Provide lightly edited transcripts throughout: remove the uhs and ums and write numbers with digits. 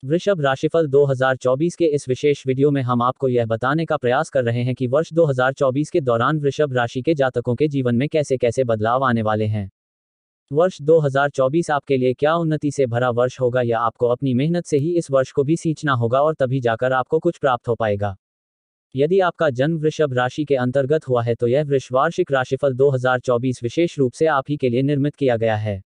वृषभ राशिफल 2024 के इस विशेष वीडियो में हम आपको यह बताने का प्रयास कर रहे हैं कि वर्ष 2024 के दौरान वृषभ राशि के जातकों के जीवन में कैसे कैसे बदलाव आने वाले हैं। वर्ष 2024 आपके लिए क्या उन्नति से भरा वर्ष होगा, या आपको अपनी मेहनत से ही इस वर्ष को भी सींचना होगा और तभी जाकर आपको कुछ प्राप्त हो पाएगा। यदि आपका जन्म वृषभ राशि के अंतर्गत हुआ है तो यह वृषवार्षिक राशिफल 2024 विशेष रूप से आप ही के लिए निर्मित किया गया है।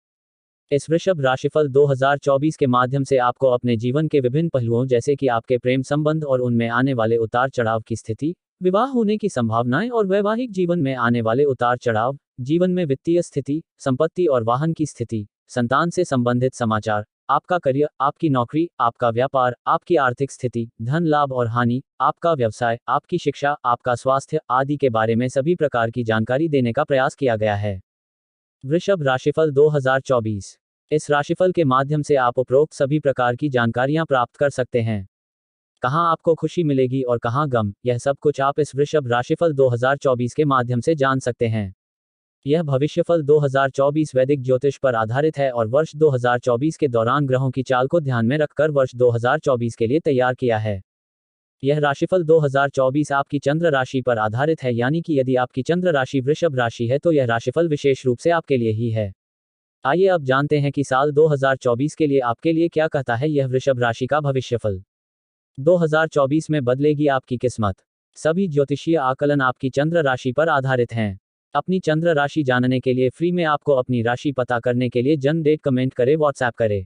इस वृषभ राशिफल 2024 के माध्यम से आपको अपने जीवन के विभिन्न पहलुओं जैसे कि आपके प्रेम संबंध और उनमें आने वाले उतार चढ़ाव की स्थिति, विवाह होने की संभावनाएं और वैवाहिक जीवन में आने वाले उतार चढ़ाव, जीवन में वित्तीय स्थिति, संपत्ति और वाहन की स्थिति, संतान से संबंधित समाचार, आपका करियर, आपकी नौकरी, आपका व्यापार, आपकी आर्थिक स्थिति, धन लाभ और हानि, आपका व्यवसाय, आपकी शिक्षा, आपका स्वास्थ्य आदि के बारे में सभी प्रकार की जानकारी देने का प्रयास किया गया है। वृषभ राशिफल 2024। इस राशिफल के माध्यम से आप उपरोक्त सभी प्रकार की जानकारियां प्राप्त कर सकते हैं। कहां आपको खुशी मिलेगी और कहां गम, यह सब कुछ आप इस वृषभ राशिफल 2024 के माध्यम से जान सकते हैं। यह भविष्यफल 2024 वैदिक ज्योतिष पर आधारित है और वर्ष 2024 के दौरान ग्रहों की चाल को ध्यान में रखकर वर्ष 2024 के लिए तैयार किया है। यह राशिफल 2024 आपकी चंद्र राशि पर आधारित है, यानी कि यदि आपकी चंद्र राशि वृषभ राशि है तो यह राशिफल विशेष रूप से आपके लिए ही है। आइए अब जानते हैं कि साल 2024 के लिए आपके लिए क्या कहता है यह वृषभ राशि का भविष्यफल। 2024 में बदलेगी आपकी किस्मत। सभी ज्योतिषीय आकलन आपकी चंद्र राशि पर आधारित हैं। अपनी चंद्र राशि जानने के लिए फ्री में आपको अपनी राशि पता करने के लिए जन्म डेट कमेंट करें, व्हाट्सएप करें।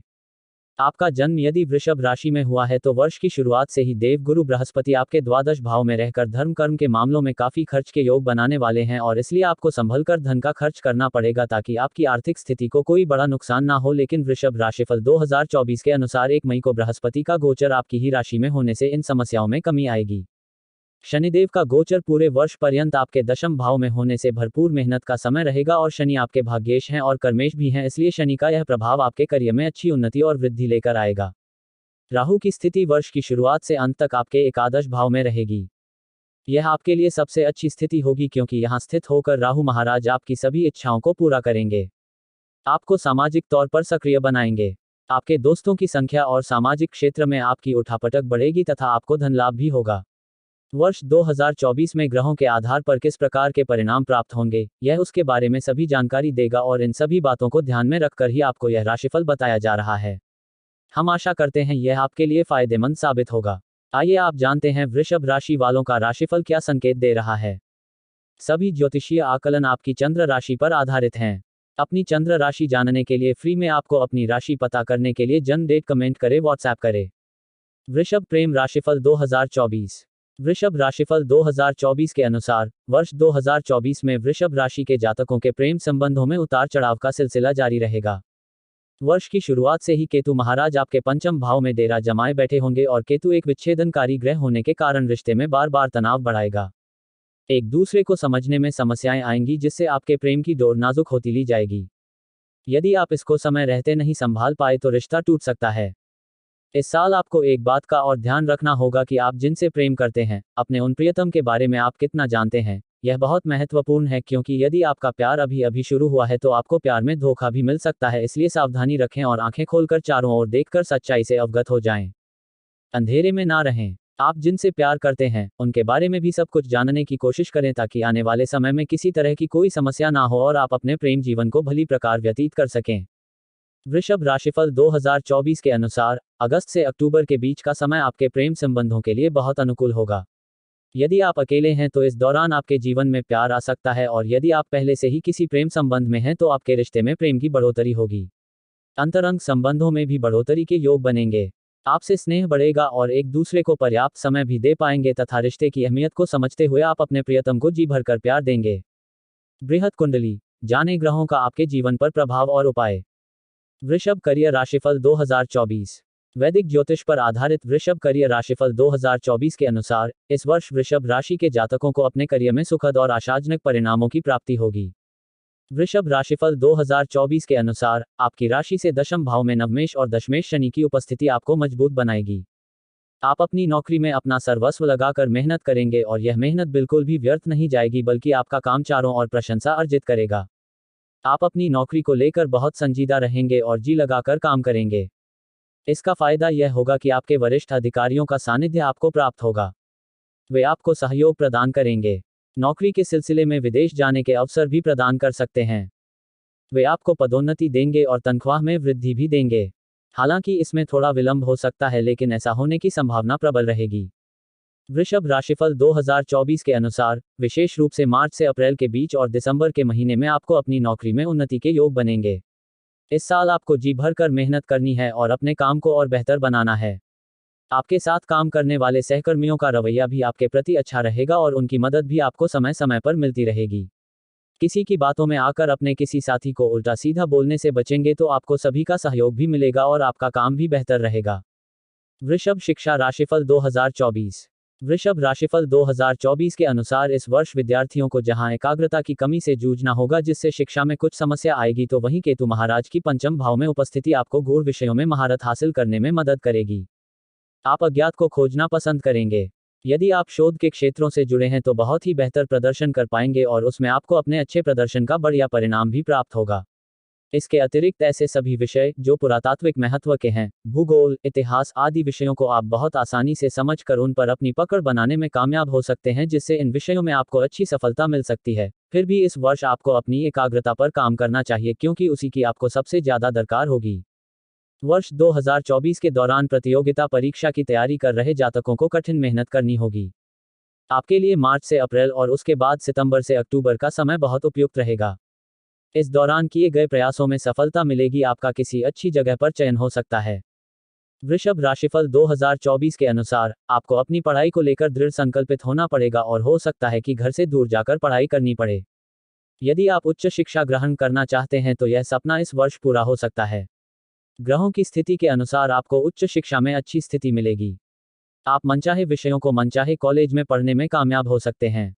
आपका जन्म यदि वृषभ राशि में हुआ है तो वर्ष की शुरुआत से ही देव गुरु बृहस्पति आपके द्वादश भाव में रहकर धर्म कर्म के मामलों में काफी खर्च के योग बनाने वाले हैं और इसलिए आपको संभल कर धन का खर्च करना पड़ेगा ताकि आपकी आर्थिक स्थिति को कोई बड़ा नुकसान ना हो। लेकिन वृषभ राशिफल 2024 के अनुसार 1 मई को बृहस्पति का गोचर आपकी ही राशि में होने से इन समस्याओं में कमी आएगी। शनिदेव का गोचर पूरे वर्ष पर्यंत आपके दशम भाव में होने से भरपूर मेहनत का समय रहेगा और शनि आपके भाग्येश हैं और कर्मेश भी हैं, इसलिए शनि का यह प्रभाव आपके करियर में अच्छी उन्नति और वृद्धि लेकर आएगा। राहु की स्थिति वर्ष की शुरुआत से अंत तक आपके एकादश भाव में रहेगी। यह आपके लिए सबसे अच्छी स्थिति होगी क्योंकि यहां स्थित होकर राहु महाराज आपकी सभी इच्छाओं को पूरा करेंगे, आपको सामाजिक तौर पर सक्रिय बनाएंगे, आपके दोस्तों की संख्या और सामाजिक क्षेत्र में आपकी उठापटक बढ़ेगी तथा आपको धन लाभ भी होगा। वर्ष 2024 में ग्रहों के आधार पर किस प्रकार के परिणाम प्राप्त होंगे, यह उसके बारे में सभी जानकारी देगा और इन सभी बातों को ध्यान में रखकर ही आपको यह राशिफल बताया जा रहा है। हम आशा करते हैं यह आपके लिए फायदेमंद साबित होगा। आइए आप जानते हैं वृषभ राशि वालों का राशिफल क्या संकेत दे रहा है। सभी ज्योतिषीय आकलन आपकी चंद्र राशि पर आधारित हैं। अपनी चंद्र राशि जानने के लिए फ्री में आपको अपनी राशि पता करने के लिए जन्म डेट कमेंट करें, व्हाट्सएप करें। वृषभ प्रेम राशिफल 2024। वृषभ राशिफल 2024 के अनुसार वर्ष 2024 में वृषभ राशि के जातकों के प्रेम संबंधों में उतार चढ़ाव का सिलसिला जारी रहेगा। वर्ष की शुरुआत से ही केतु महाराज आपके पंचम भाव में डेरा जमाए बैठे होंगे और केतु एक विच्छेदनकारी ग्रह होने के कारण रिश्ते में बार बार तनाव बढ़ाएगा। एक दूसरे को समझने में समस्याएं आएंगी जिससे आपके प्रेम की डोर नाजुक होती ली जाएगी। यदि आप इसको समय रहते नहीं संभाल पाए तो रिश्ता टूट सकता है। इस साल आपको एक बात का और ध्यान रखना होगा कि आप जिनसे प्रेम करते हैं, अपने उन प्रियतम के बारे में आप कितना जानते हैं। यह बहुत महत्वपूर्ण है क्योंकि यदि आपका प्यार अभी अभी शुरू हुआ है तो आपको प्यार में धोखा भी मिल सकता है, इसलिए सावधानी रखें और आंखें खोलकर चारों ओर देखकर सच्चाई से अवगत हो जाएं। अंधेरे में ना रहें। आप जिनसे प्यार करते हैं उनके बारे में भी सब कुछ जानने की कोशिश करें ताकि आने वाले समय में किसी तरह की कोई समस्या ना हो और आप अपने प्रेम जीवन को भली प्रकार व्यतीत कर सकें। वृषभ राशिफल 2024 के अनुसार अगस्त से अक्टूबर के बीच का समय आपके प्रेम संबंधों के लिए बहुत अनुकूल होगा। यदि आप अकेले हैं तो इस दौरान आपके जीवन में प्यार आ सकता है और यदि आप पहले से ही किसी प्रेम संबंध में हैं तो आपके रिश्ते में प्रेम की बढ़ोतरी होगी। अंतरंग संबंधों में भी बढ़ोतरी के योग बनेंगे। आपसे स्नेह बढ़ेगा और एक दूसरे को पर्याप्त समय भी दे पाएंगे तथा रिश्ते की अहमियत को समझते हुए आप अपने प्रियतम को जी भरकर प्यार देंगे। बृहत कुंडली जाने ग्रहों का आपके जीवन पर प्रभाव और उपाय। वृषभ करियर राशिफल 2024। वैदिक ज्योतिष पर आधारित वृषभ करियर राशिफल 2024 के अनुसार इस वर्ष वृषभ राशि के जातकों को अपने करियर में सुखद और आशाजनक परिणामों की प्राप्ति होगी। वृषभ राशिफल 2024 के अनुसार आपकी राशि से दशम भाव में नवमेश और दशमेश शनि की उपस्थिति आपको मजबूत बनाएगी। आप अपनी नौकरी में अपना सर्वस्व लगाकर मेहनत करेंगे और यह मेहनत बिल्कुल भी व्यर्थ नहीं जाएगी बल्कि आपका काम चारों ओर प्रशंसा अर्जित करेगा। आप अपनी नौकरी को लेकर बहुत संजीदा रहेंगे और जी लगाकर काम करेंगे। इसका फायदा यह होगा कि आपके वरिष्ठ अधिकारियों का सानिध्य आपको प्राप्त होगा। वे आपको सहयोग प्रदान करेंगे। नौकरी के सिलसिले में विदेश जाने के अवसर भी प्रदान कर सकते हैं। वे आपको पदोन्नति देंगे और तनख्वाह में वृद्धि भी देंगे। हालांकि इसमें थोड़ा विलंब हो सकता है, लेकिन ऐसा होने की संभावना प्रबल रहेगी। वृषभ राशिफल 2024 के अनुसार, विशेष रूप से मार्च से अप्रैल के बीच और दिसंबर के महीने में आपको अपनी नौकरी में उन्नति के योग बनेंगे। इस साल आपको जी भरकर मेहनत करनी है और अपने काम को और बेहतर बनाना है। आपके साथ काम करने वाले सहकर्मियों का रवैया भी आपके प्रति अच्छा रहेगा और उनकी मदद भी आपको समय समय पर मिलती रहेगी। किसी की बातों में आकर अपने किसी साथी को उल्टा सीधा बोलने से बचेंगे तो आपको सभी का सहयोग भी मिलेगा और आपका काम भी बेहतर रहेगा। वृषभ शिक्षा राशिफल 2024। वृषभ राशिफल 2024 के अनुसार इस वर्ष विद्यार्थियों को जहां एकाग्रता की कमी से जूझना होगा, जिससे शिक्षा में कुछ समस्या आएगी, तो वहीं केतु महाराज की पंचम भाव में उपस्थिति आपको गूढ़ विषयों में महारत हासिल करने में मदद करेगी। आप अज्ञात को खोजना पसंद करेंगे। यदि आप शोध के क्षेत्रों से जुड़े हैं तो बहुत ही बेहतर प्रदर्शन कर पाएंगे और उसमें आपको अपने अच्छे प्रदर्शन का बढ़िया परिणाम भी प्राप्त होगा। इसके अतिरिक्त ऐसे सभी विषय जो पुरातात्विक महत्व के हैं, भूगोल, इतिहास आदि विषयों को आप बहुत आसानी से समझकर उन पर अपनी पकड़ बनाने में कामयाब हो सकते हैं, जिससे इन विषयों में आपको अच्छी सफलता मिल सकती है। फिर भी इस वर्ष आपको अपनी एकाग्रता पर काम करना चाहिए, क्योंकि उसी की आपको सबसे ज्यादा दरकार होगी। वर्ष 2024 के दौरान प्रतियोगिता परीक्षा की तैयारी कर रहे जातकों को कठिन मेहनत करनी होगी। आपके लिए मार्च से अप्रैल और उसके बाद सितंबर से अक्टूबर का समय बहुत उपयुक्त रहेगा। इस दौरान किए गए प्रयासों में सफलता मिलेगी। आपका किसी अच्छी जगह पर चयन हो सकता है। वृषभ राशिफल 2024 के अनुसार, आपको अपनी पढ़ाई को लेकर दृढ़ संकल्पित होना पड़ेगा और हो सकता है कि घर से दूर जाकर पढ़ाई करनी पड़े। यदि आप उच्च शिक्षा ग्रहण करना चाहते हैं तो यह सपना इस वर्ष पूरा हो सकता है। ग्रहों की स्थिति के अनुसार आपको उच्च शिक्षा में अच्छी स्थिति मिलेगी। आप मनचाहे विषयों को मनचाहे कॉलेज में पढ़ने में कामयाब हो सकते हैं।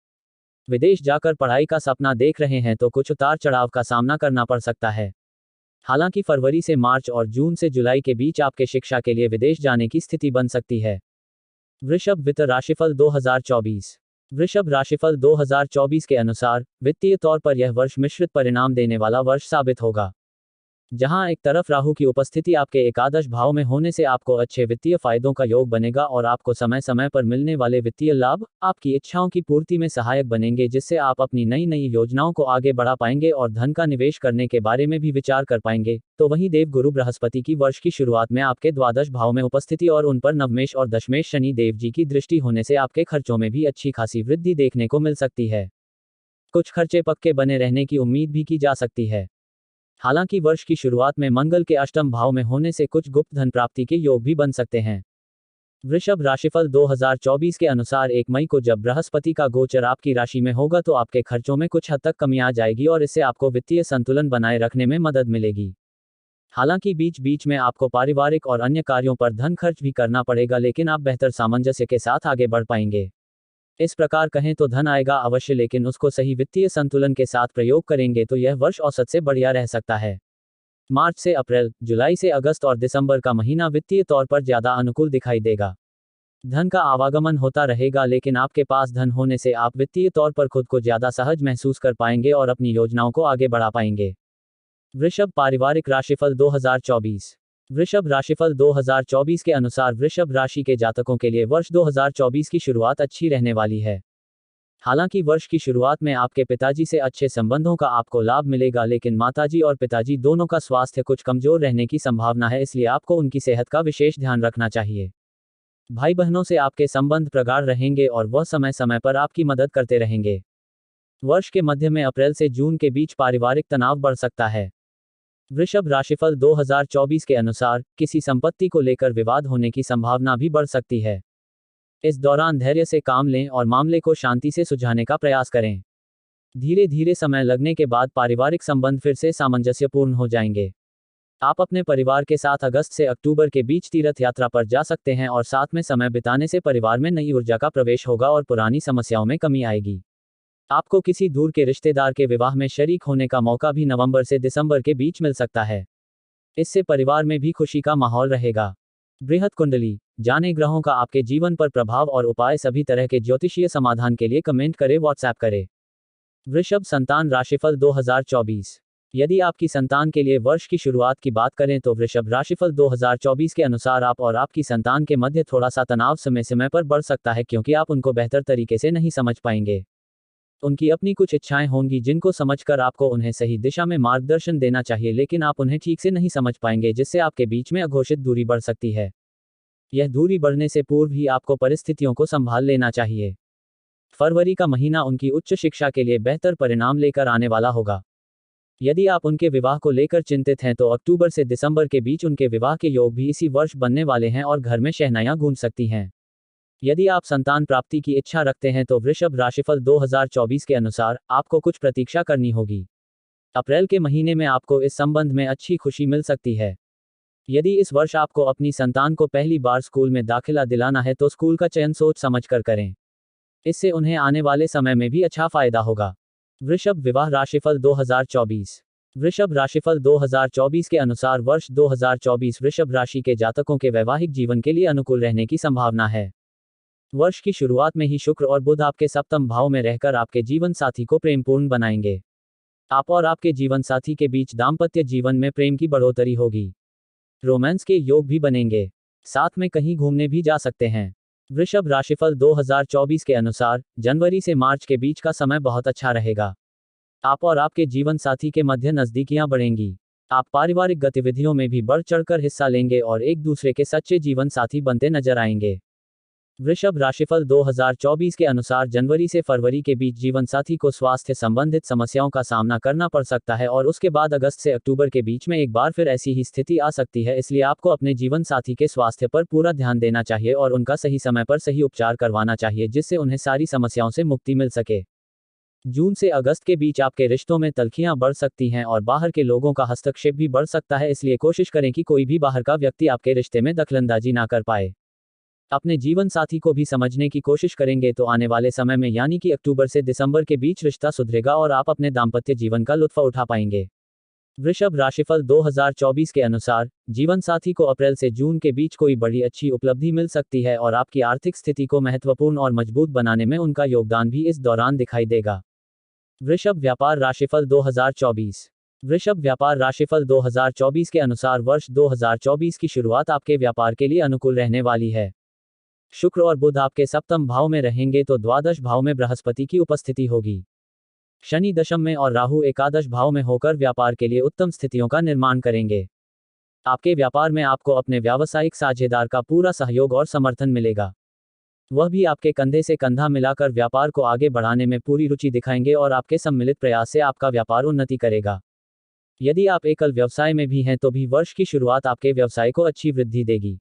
विदेश जाकर पढ़ाई का सपना देख रहे हैं तो कुछ उतार चढ़ाव का सामना करना पड़ सकता है। हालांकि फरवरी से मार्च और जून से जुलाई के बीच आपके शिक्षा के लिए विदेश जाने की स्थिति बन सकती है। वृषभ वित्त राशिफल 2024। वृषभ राशिफल 2024 के अनुसार, वित्तीय तौर पर यह वर्ष मिश्रित परिणाम देने वाला वर्ष साबित होगा। जहां एक तरफ राहु की उपस्थिति आपके एकादश भाव में होने से आपको अच्छे वित्तीय फायदों का योग बनेगा और आपको समय समय पर मिलने वाले वित्तीय लाभ आपकी इच्छाओं की पूर्ति में सहायक बनेंगे, जिससे आप अपनी नई नई योजनाओं को आगे बढ़ा पाएंगे और धन का निवेश करने के बारे में भी विचार कर पाएंगे। तो वहीं देव गुरु बृहस्पति की वर्ष की शुरुआत में आपके द्वादश भाव में उपस्थिति और उन पर नवमेश और दशमेश शनि देव जी की दृष्टि होने से आपके खर्चों में भी अच्छी खासी वृद्धि देखने को मिल सकती है। कुछ खर्चे पक्के बने रहने की उम्मीद भी की जा सकती है। हालांकि वर्ष की शुरुआत में मंगल के अष्टम भाव में होने से कुछ गुप्त धन प्राप्ति के योग भी बन सकते हैं। वृषभ राशिफल 2024 के अनुसार 1 मई को जब बृहस्पति का गोचर आपकी राशि में होगा तो आपके खर्चों में कुछ हद तक कमी आ जाएगी और इससे आपको वित्तीय संतुलन बनाए रखने में मदद मिलेगी। हालांकि बीच बीच में आपको पारिवारिक और अन्य कार्यों पर धन खर्च भी करना पड़ेगा, लेकिन आप बेहतर सामंजस्य के साथ आगे बढ़ पाएंगे। इस प्रकार कहें तो धन आएगा अवश्य, लेकिन उसको सही वित्तीय संतुलन के साथ प्रयोग करेंगे तो यह वर्ष औसत से बढ़िया रह सकता है। मार्च से अप्रैल, जुलाई से अगस्त और दिसंबर का महीना वित्तीय तौर पर ज्यादा अनुकूल दिखाई देगा। धन का आवागमन होता रहेगा, लेकिन आपके पास धन होने से आप वित्तीय तौर पर खुद को ज्यादा सहज महसूस कर पाएंगे और अपनी योजनाओं को आगे बढ़ा पाएंगे। वृषभ पारिवारिक राशिफल 2024। वृषभ राशिफल 2024 के अनुसार वृषभ राशि के जातकों के लिए वर्ष 2024 की शुरुआत अच्छी रहने वाली है। हालांकि वर्ष की शुरुआत में आपके पिताजी से अच्छे संबंधों का आपको लाभ मिलेगा, लेकिन माताजी और पिताजी दोनों का स्वास्थ्य कुछ कमजोर रहने की संभावना है, इसलिए आपको उनकी सेहत का विशेष ध्यान रखना चाहिए। भाई बहनों से आपके संबंध प्रगाढ़ रहेंगे और वह समय समय पर आपकी मदद करते रहेंगे। वर्ष के मध्य में अप्रैल से जून के बीच पारिवारिक तनाव बढ़ सकता है। वृषभ राशिफल 2024 के अनुसार, किसी संपत्ति को लेकर विवाद होने की संभावना भी बढ़ सकती है। इस दौरान धैर्य से काम लें और मामले को शांति से सुलझाने का प्रयास करें। धीरे धीरे समय लगने के बाद पारिवारिक संबंध फिर से सामंजस्यपूर्ण हो जाएंगे। आप अपने परिवार के साथ अगस्त से अक्टूबर के बीच तीर्थ यात्रा पर जा सकते हैं और साथ में समय बिताने से परिवार में नई ऊर्जा का प्रवेश होगा और पुरानी समस्याओं में कमी आएगी। आपको किसी दूर के रिश्तेदार के विवाह में शरीक होने का मौका भी नवंबर से दिसंबर के बीच मिल सकता है। इससे परिवार में भी खुशी का माहौल रहेगा। बृहत कुंडली जाने ग्रहों का आपके जीवन पर प्रभाव और उपाय। सभी तरह के ज्योतिषीय समाधान के लिए कमेंट करें, व्हाट्सएप करें। वृषभ संतान राशिफल 2024। यदि आपकी संतान के लिए वर्ष की शुरुआत की बात करें तो वृषभ राशिफल 2024 के अनुसार आप और आपकी संतान के मध्य थोड़ा सा तनाव समय समय पर बढ़ सकता है, क्योंकि आप उनको बेहतर तरीके से नहीं समझ पाएंगे। उनकी अपनी कुछ इच्छाएं होंगी जिनको समझकर आपको उन्हें सही दिशा में मार्गदर्शन देना चाहिए, लेकिन आप उन्हें ठीक से नहीं समझ पाएंगे, जिससे आपके बीच में अघोषित दूरी बढ़ सकती है। यह दूरी बढ़ने से पूर्व ही आपको परिस्थितियों को संभाल लेना चाहिए। फरवरी का महीना उनकी उच्च शिक्षा के लिए बेहतर परिणाम लेकर आने वाला होगा। यदि आप उनके विवाह को लेकर चिंतित हैं तो अक्टूबर से दिसंबर के बीच उनके विवाह के योग भी इसी वर्ष बनने वाले हैं और घर में शहनाइयां गूंज सकती हैं। यदि आप संतान प्राप्ति की इच्छा रखते हैं तो वृषभ राशिफल 2024 के अनुसार आपको कुछ प्रतीक्षा करनी होगी। अप्रैल के महीने में आपको इस संबंध में अच्छी खुशी मिल सकती है। यदि इस वर्ष आपको अपनी संतान को पहली बार स्कूल में दाखिला दिलाना है तो स्कूल का चयन सोच समझकर करें। इससे उन्हें आने वाले समय में भी अच्छा फायदा होगा। वृषभ विवाह राशिफल 2024। वृषभ राशिफल 2024 के अनुसार वर्ष 2024 वृषभ राशि के जातकों के वैवाहिक जीवन के लिए अनुकूल रहने की संभावना है। वर्ष की शुरुआत में ही शुक्र और बुध आपके सप्तम भाव में रहकर आपके जीवन साथी को प्रेमपूर्ण बनाएंगे। आप और आपके जीवन साथी के बीच दाम्पत्य जीवन में प्रेम की बढ़ोतरी होगी। रोमांस के योग भी बनेंगे। साथ में कहीं घूमने भी जा सकते हैं। वृषभ राशिफल 2024 के अनुसार जनवरी से मार्च के बीच का समय बहुत अच्छा रहेगा। आप और आपके जीवन साथी के मध्य नजदीकियां बढ़ेंगी। आप पारिवारिक गतिविधियों में भी बढ़ चढ़कर हिस्सा लेंगे और एक दूसरे के सच्चे जीवन साथी बनते नजर आएंगे। वृषभ राशिफल 2024 के अनुसार जनवरी से फरवरी के बीच जीवन साथी को स्वास्थ्य संबंधित समस्याओं का सामना करना पड़ सकता है और उसके बाद अगस्त से अक्टूबर के बीच में एक बार फिर ऐसी ही स्थिति आ सकती है। इसलिए आपको अपने जीवन साथी के स्वास्थ्य पर पूरा ध्यान देना चाहिए और उनका सही समय पर सही उपचार करवाना चाहिए, जिससे उन्हें सारी समस्याओं से मुक्ति मिल सके। जून से अगस्त के बीच आपके रिश्तों में तल्खियां बढ़ सकती हैं और बाहर के लोगों का हस्तक्षेप भी बढ़ सकता है, इसलिए कोशिश करें कि कोई भी बाहर का व्यक्ति आपके रिश्ते में दखलंदाजी ना कर पाए। अपने जीवन साथी को भी समझने की कोशिश करेंगे तो आने वाले समय में यानी कि अक्टूबर से दिसंबर के बीच रिश्ता सुधरेगा और आप अपने दाम्पत्य जीवन का लुत्फ उठा पाएंगे। वृषभ राशिफल 2024 के अनुसार जीवन साथी को अप्रैल से जून के बीच कोई बड़ी अच्छी उपलब्धि मिल सकती है और आपकी आर्थिक स्थिति को महत्वपूर्ण और मजबूत बनाने में उनका योगदान भी इस दौरान दिखाई देगा। वृषभ व्यापार राशिफल 2024। वृषभ व्यापार राशिफल 2024 के अनुसार वर्ष 2024 की शुरुआत आपके व्यापार के लिए अनुकूल रहने वाली है। शुक्र और बुध आपके सप्तम भाव में रहेंगे तो द्वादश भाव में बृहस्पति की उपस्थिति होगी। शनि दशम में और राहु एकादश भाव में होकर व्यापार के लिए उत्तम स्थितियों का निर्माण करेंगे। आपके व्यापार में आपको अपने व्यावसायिक साझेदार का पूरा सहयोग और समर्थन मिलेगा। वह भी आपके कंधे से कंधा मिलाकर व्यापार को आगे बढ़ाने में पूरी रुचि दिखाएंगे और आपके सम्मिलित प्रयास से आपका व्यापार उन्नति करेगा। यदि आप एकल व्यवसाय में भी हैं तो भी वर्ष की शुरुआत आपके व्यवसाय को अच्छी वृद्धि देगी।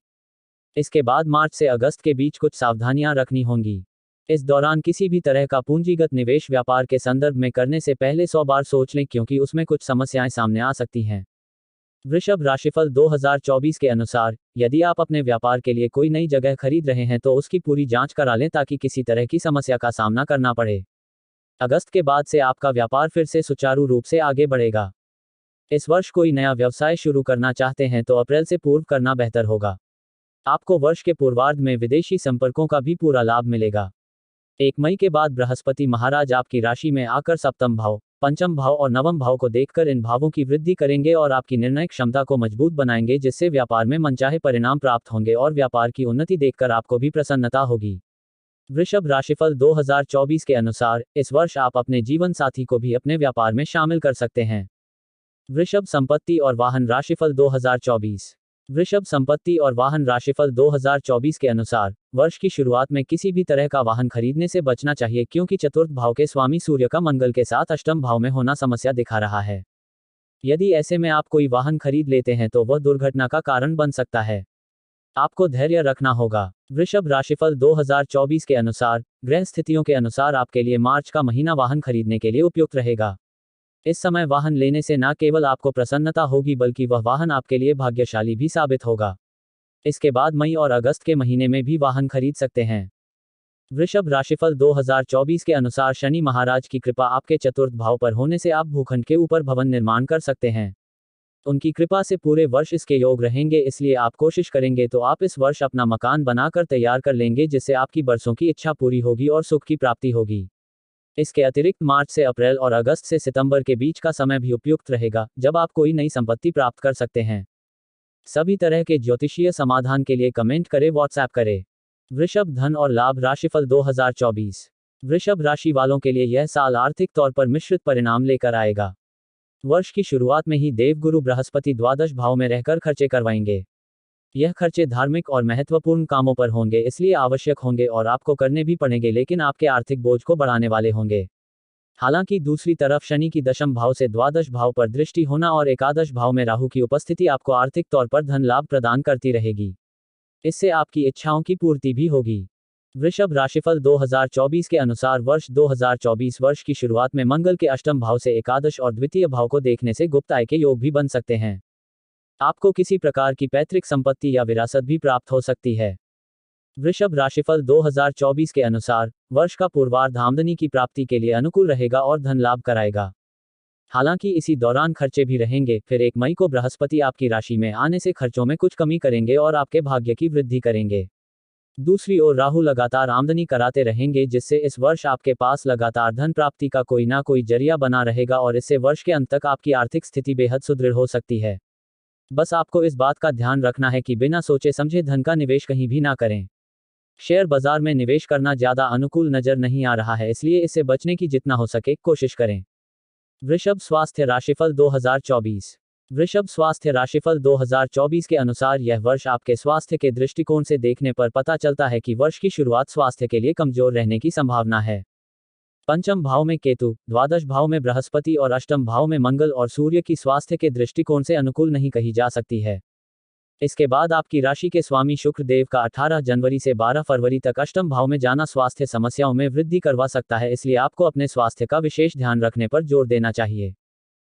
इसके बाद मार्च से अगस्त के बीच कुछ सावधानियां रखनी होंगी। इस दौरान किसी भी तरह का पूंजीगत निवेश व्यापार के संदर्भ में करने से पहले 100 बार सोच लें, क्योंकि उसमें कुछ समस्याएं सामने आ सकती हैं। वृषभ राशिफल 2024 के अनुसार यदि आप अपने व्यापार के लिए कोई नई जगह खरीद रहे हैं तो उसकी पूरी जांच करा लें ताकि किसी तरह की समस्या का सामना करना पड़े। अगस्त के बाद से आपका व्यापार फिर से सुचारू रूप से आगे बढ़ेगा। इस वर्ष कोई नया व्यवसाय शुरू करना चाहते हैं तो अप्रैल से पूर्व करना बेहतर होगा। आपको वर्ष के पूर्वार्ध में विदेशी संपर्कों का भी पूरा लाभ मिलेगा। 1 मई के बाद बृहस्पति महाराज आपकी राशि में आकर सप्तम भाव, पंचम भाव और नवम भाव को देखकर इन भावों की वृद्धि करेंगे और आपकी निर्णय क्षमता को मजबूत बनाएंगे, जिससे व्यापार में मनचाहे परिणाम प्राप्त होंगे और व्यापार की उन्नति देखकर आपको भी प्रसन्नता होगी। वृषभ राशिफल 2024 के अनुसार इस वर्ष आप अपने जीवन साथी को भी अपने व्यापार में शामिल कर सकते हैं। वृषभ संपत्ति और वाहन राशिफल 2024। वृषभ संपत्ति और वाहन राशिफल 2024 के अनुसार वर्ष की शुरुआत में किसी भी तरह का वाहन खरीदने से बचना चाहिए, क्योंकि चतुर्थ भाव के स्वामी सूर्य का मंगल के साथ अष्टम भाव में होना समस्या दिखा रहा है। यदि ऐसे में आप कोई वाहन खरीद लेते हैं तो वह दुर्घटना का कारण बन सकता है। आपको धैर्य रखना होगा। वृषभ राशिफल 2024 के अनुसार ग्रह स्थितियों के अनुसार आपके लिए मार्च का महीना वाहन खरीदने के लिए उपयुक्त रहेगा। इस समय वाहन लेने से न केवल आपको प्रसन्नता होगी बल्कि वह वाहन आपके लिए भाग्यशाली भी साबित होगा। इसके बाद मई और अगस्त के महीने में भी वाहन खरीद सकते हैं। वृषभ राशिफल 2024 के अनुसार शनि महाराज की कृपा आपके चतुर्थ भाव पर होने से आप भूखंड के ऊपर भवन निर्माण कर सकते हैं। उनकी कृपा से पूरे वर्ष इसके योग रहेंगे, इसलिए आप कोशिश करेंगे तो आप इस वर्ष अपना मकान बनाकर तैयार कर लेंगे, जिससे आपकी बरसों की इच्छा पूरी होगी और सुख की प्राप्ति होगी। इसके अतिरिक्त मार्च से अप्रैल और अगस्त से सितंबर के बीच का समय भी उपयुक्त रहेगा, जब आप कोई नई संपत्ति प्राप्त कर सकते हैं। सभी तरह के ज्योतिषीय समाधान के लिए कमेंट करें, व्हाट्सएप करें। वृषभ, धन और लाभ राशिफल 2024। वृषभ राशि वालों के लिए यह साल आर्थिक तौर पर मिश्रित परिणाम लेकर आएगा। वर्ष की शुरुआत में ही देवगुरु बृहस्पति द्वादश भाव में रहकर खर्चे करवाएंगे। यह खर्चे धार्मिक और महत्वपूर्ण कामों पर होंगे, इसलिए आवश्यक होंगे और आपको करने भी पड़ेंगे, लेकिन आपके आर्थिक बोझ को बढ़ाने वाले होंगे। हालांकि दूसरी तरफ शनि की दशम भाव से द्वादश भाव पर दृष्टि होना और एकादश भाव में राहु की उपस्थिति आपको आर्थिक तौर पर धन लाभ प्रदान करती रहेगी। इससे आपकी इच्छाओं की पूर्ति भी होगी। वृषभ राशिफल 2024 के अनुसार वर्ष 2024 वर्ष की शुरुआत में मंगल के अष्टम भाव से एकादश और द्वितीय भाव को देखने से गुप्त आय के योग भी बन सकते हैं। आपको किसी प्रकार की पैतृक संपत्ति या विरासत भी प्राप्त हो सकती है। वृषभ राशिफल 2024 के अनुसार वर्ष का पूर्वार्ध आमदनी की प्राप्ति के लिए अनुकूल रहेगा और धन लाभ कराएगा। हालांकि इसी दौरान खर्चे भी रहेंगे। फिर 1 मई को बृहस्पति आपकी राशि में आने से खर्चों में कुछ कमी करेंगे और आपके भाग्य की वृद्धि करेंगे। दूसरी ओर राहु लगातार आमदनी कराते रहेंगे, जिससे इस वर्ष आपके पास लगातार धन प्राप्ति का कोई ना कोई जरिया बना रहेगा और इससे वर्ष के अंत तक आपकी आर्थिक स्थिति बेहद सुदृढ़ हो सकती है। बस आपको इस बात का ध्यान रखना है कि बिना सोचे समझे धन का निवेश कहीं भी ना करें। शेयर बाजार में निवेश करना ज्यादा अनुकूल नजर नहीं आ रहा है, इसलिए इससे बचने की जितना हो सके कोशिश करें। वृषभ स्वास्थ्य राशिफल 2024। वृषभ स्वास्थ्य राशिफल 2024 के अनुसार यह वर्ष आपके स्वास्थ्य के दृष्टिकोण से देखने पर पता चलता है कि वर्ष की शुरुआत स्वास्थ्य के लिए कमजोर रहने की संभावना है। पंचम भाव में केतु, द्वादश भाव में बृहस्पति और अष्टम भाव में मंगल और सूर्य की स्वास्थ्य के दृष्टिकोण से अनुकूल नहीं कही जा सकती है। इसके बाद आपकी राशि के स्वामी शुक्र देव का 18 जनवरी से 12 फरवरी तक अष्टम भाव में जाना स्वास्थ्य समस्याओं में वृद्धि करवा सकता है, इसलिए आपको अपने स्वास्थ्य का विशेष ध्यान रखने पर जोर देना चाहिए।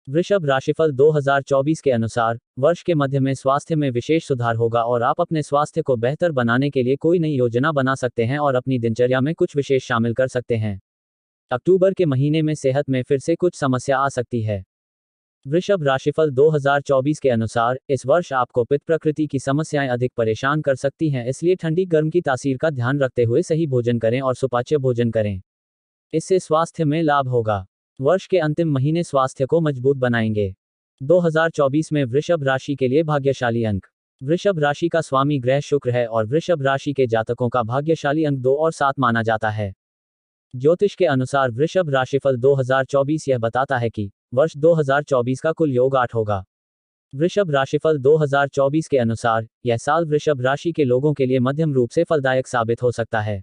वृषभ राशिफल 2024 के अनुसार वर्ष के मध्य में स्वास्थ्य में विशेष सुधार होगा और आप अपने स्वास्थ्य को बेहतर बनाने के लिए कोई नई योजना बना सकते हैं और अपनी दिनचर्या में कुछ विशेष शामिल कर सकते हैं। अक्टूबर के महीने में सेहत में फिर से कुछ समस्या आ सकती है। वृषभ राशिफल 2024 के अनुसार इस वर्ष आपको पित्त प्रकृति की समस्याएं अधिक परेशान कर सकती हैं, इसलिए ठंडी गर्म की तासीर का ध्यान रखते हुए सही भोजन करें और सुपाच्य भोजन करें। इससे स्वास्थ्य में लाभ होगा। वर्ष के अंतिम महीने स्वास्थ्य को मजबूत बनाएंगे। 2024 में वृषभ राशि के लिए भाग्यशाली अंक। वृषभ राशि का स्वामी ग्रह शुक्र है और वृषभ राशि के जातकों का भाग्यशाली अंक 2 और 7 माना जाता है। ज्योतिष के अनुसार वृषभ राशिफल 2024 यह बताता है कि वर्ष 2024 का कुल योग 8 होगा। वृषभ राशिफल 2024 के अनुसार यह साल वृषभ राशि के लोगों के लिए मध्यम रूप से फलदायक साबित हो सकता है।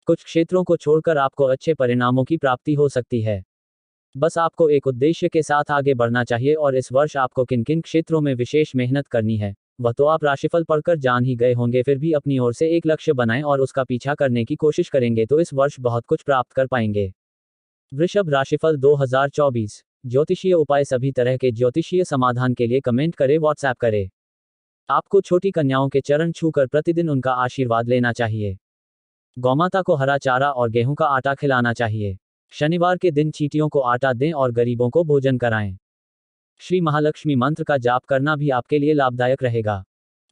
कुछ क्षेत्रों को छोड़कर आपको अच्छे परिणामों की प्राप्ति हो सकती है। बस आपको एक उद्देश्य के साथ आगे बढ़ना चाहिए और इस वर्ष आपको किन किन क्षेत्रों में विशेष मेहनत करनी है वह तो आप राशिफल पढ़कर जान ही गए होंगे। फिर भी अपनी ओर से एक लक्ष्य बनाएं और उसका पीछा करने की कोशिश करेंगे तो इस वर्ष बहुत कुछ प्राप्त कर पाएंगे। वृषभ राशिफल 2024 ज्योतिषीय उपाय। सभी तरह के ज्योतिषीय समाधान के लिए कमेंट करें, व्हाट्सएप करें। आपको छोटी कन्याओं के चरण छूकर प्रतिदिन उनका आशीर्वाद लेना चाहिए। गौमाता को हरा चारा और गेहूं का आटा खिलाना चाहिए। शनिवार के दिन चींटियों को आटा दें और गरीबों को भोजन कराएं। श्री महालक्ष्मी मंत्र का जाप करना भी आपके लिए लाभदायक रहेगा।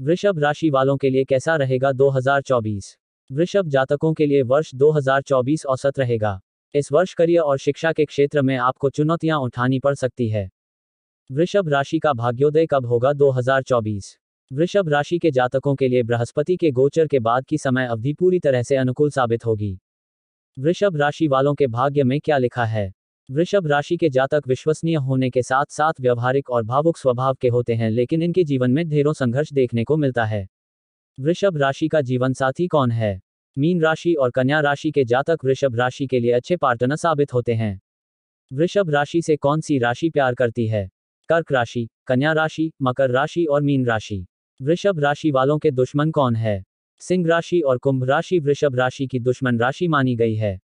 वृषभ राशि वालों के लिए कैसा रहेगा 2024? वृषभ जातकों के लिए वर्ष 2024 औसत रहेगा। इस वर्ष करियर और शिक्षा के क्षेत्र में आपको चुनौतियां उठानी पड़ सकती है। वृषभ राशि का भाग्योदय कब होगा 2024? वृषभ राशि के जातकों के लिए बृहस्पति के गोचर के बाद की समय अवधि पूरी तरह से अनुकूल साबित होगी। वृषभ राशि वालों के भाग्य में क्या लिखा है? वृषभ राशि के जातक विश्वसनीय होने के साथ साथ व्यवहारिक और भावुक स्वभाव के होते हैं, लेकिन इनके जीवन में ढेरों संघर्ष देखने को मिलता है। वृषभ राशि का जीवन साथी कौन है? मीन राशि और कन्या राशि के जातक वृषभ राशि के लिए अच्छे पार्टनर साबित होते हैं। वृषभ राशि से कौन सी राशि प्यार करती है? कर्क राशि, कन्या राशि, मकर राशि और मीन राशि। वृषभ राशि वालों के दुश्मन कौन है? सिंह राशि और कुंभ राशि वृषभ राशि की दुश्मन राशि मानी गई है।